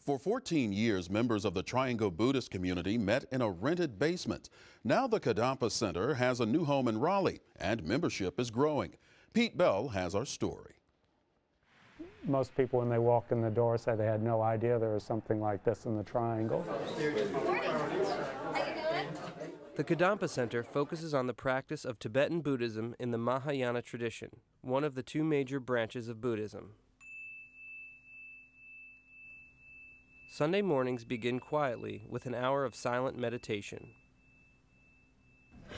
For 14 years, members of the Triangle Buddhist community met in a rented basement. Now the Kadampa Center has a new home in Raleigh, and membership is growing. Pete Bell has our story. Most people, when they walk in the door, say they had no idea there was something like this in the Triangle. The Kadampa Center focuses on the practice of Tibetan Buddhism in the Mahayana Tradition, one of the two major branches of Buddhism. Sunday mornings begin quietly with an hour of silent meditation.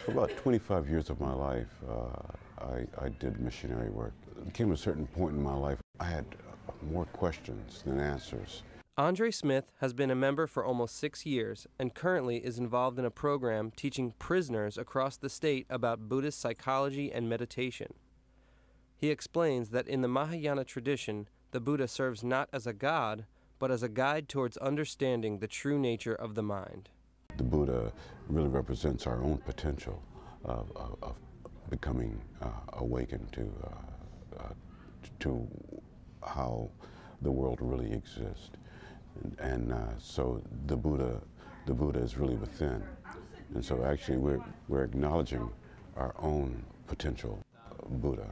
For about 25 years of my life, I did missionary work. There came a certain point in my life, I had more questions than answers. Andre Smith has been a member for almost 6 years and currently is involved in a program teaching prisoners across the state about Buddhist psychology and meditation. He explains that in the Mahayana tradition, the Buddha serves not as a god, but as a guide towards understanding the true nature of the mind. The Buddha really represents our own potential of becoming awakened to how the world really exists. And so the Buddha is really within. And so actually we're acknowledging our own potential Buddha.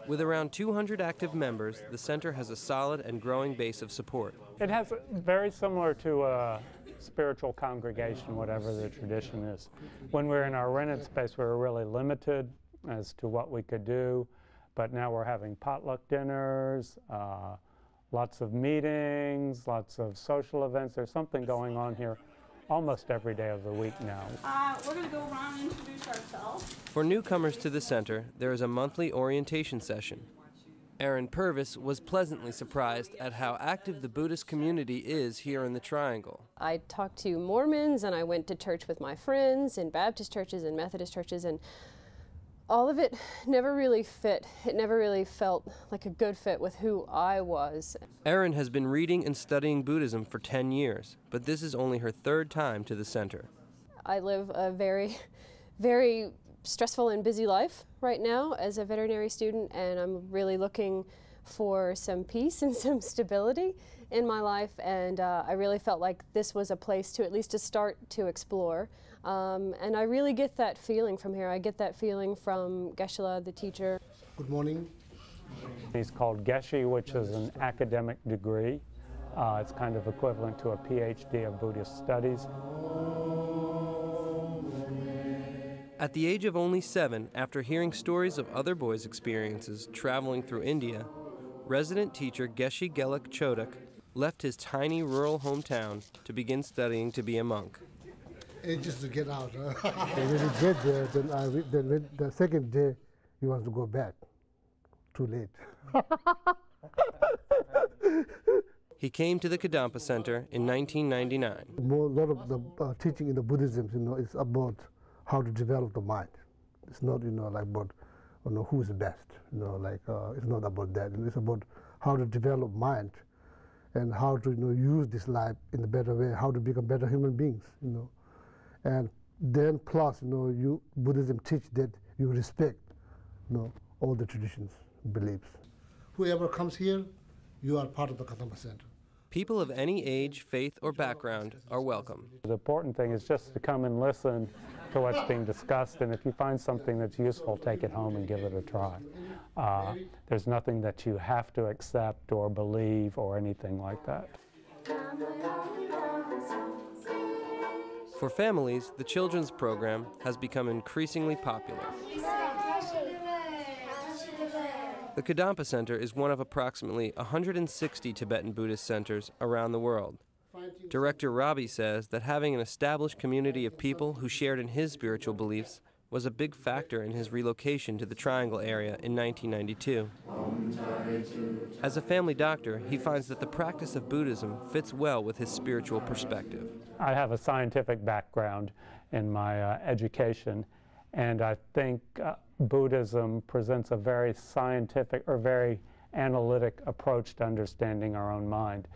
With around 200 active members, the center has a solid and growing base of support. It has very similar to a spiritual congregation, whatever the tradition is. When we were in our rented space, we were really limited as to what we could do, but now we're having potluck dinners, lots of meetings, lots of social events. There's something going on here almost every day of the week now. We're going to go around and introduce ourselves. For newcomers to the center, there is a monthly orientation session. Aaron Purvis was pleasantly surprised at how active the Buddhist community is here in the Triangle. I talked to Mormons and I went to church with my friends in Baptist churches and Methodist churches, and all of it never really fit. It never really felt like a good fit with who I was. Erin has been reading and studying Buddhism for 10 years, but this is only her third time to the center. I live a very, very stressful and busy life right now as a veterinary student, and I'm really looking for some peace and some stability in my life, and I really felt like this was a place to at least to start to explore. And I really get that feeling from here. I get that feeling from Geshe, the teacher. Good morning. He's called Yeshe, which is an academic degree. It's kind of equivalent to a PhD of Buddhist studies. At the age of only 7, after hearing stories of other boys' experiences traveling through India, resident teacher Geshe Geluk Chodak left his tiny rural hometown to begin studying to be a monk. It's just to get out. When we get there, then the second day, he wants to go back. Too late. He came to the Kadampa Center in 1999. A lot of the teaching in the Buddhism, is about how to develop the mind. It's not, like about, who's the best. It's not about that. It's about how to develop mind and how to, use this life in a better way, how to become better human beings, And then plus, Buddhism teach that you respect, all the traditions, beliefs. Whoever comes here, you are part of the Kadampa Center. People of any age, faith, or background are welcome. The important thing is just to come and listen to what's being discussed, and if you find something that's useful, take it home and give it a try. There's nothing that you have to accept or believe or anything like that. For families, the children's program has become increasingly popular. The Kadampa Center is one of approximately 160 Tibetan Buddhist centers around the world. Director Robbie says that having an established community of people who shared in his spiritual beliefs was a big factor in his relocation to the Triangle area in 1992. As a family doctor, he finds that the practice of Buddhism fits well with his spiritual perspective. I have a scientific background in my education, and I think Buddhism presents a very scientific or very analytic approach to understanding our own mind.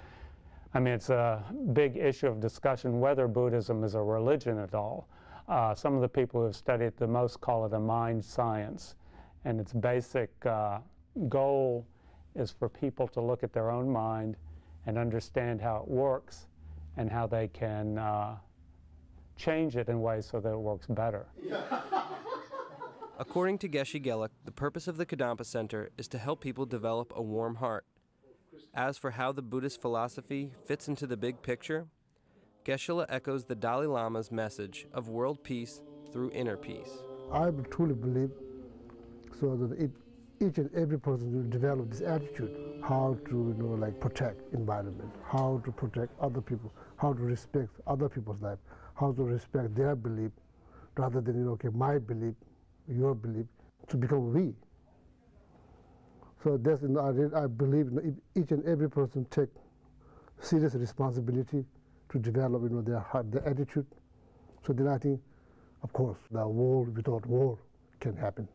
I mean, it's a big issue of discussion whether Buddhism is a religion at all. Some of the people who have studied it the most call it a mind science, and its basic goal is for people to look at their own mind and understand how it works and how they can change it in ways so that it works better. According to Geshe Geluk, the purpose of the Kadampa Center is to help people develop a warm heart. As for how the Buddhist philosophy fits into the big picture, Geshe echoes the Dalai Lama's message of world peace through inner peace. I truly believe so that if each and every person will develop this attitude, how to like protect environment, how to protect other people, how to respect other people's life, how to respect their belief, rather than okay, my belief, your belief, to become we. So that's I believe if each and every person take serious responsibility to develop their heart, their attitude. So then I think, of course, the world without war can happen.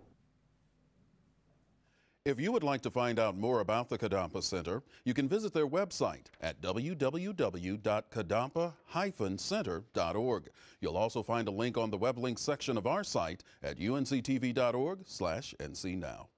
If you would like to find out more about the Kadampa Center, you can visit their website at www.kadampa-center.org. You'll also find a link on the web links section of our site at unctv.org/ncnow.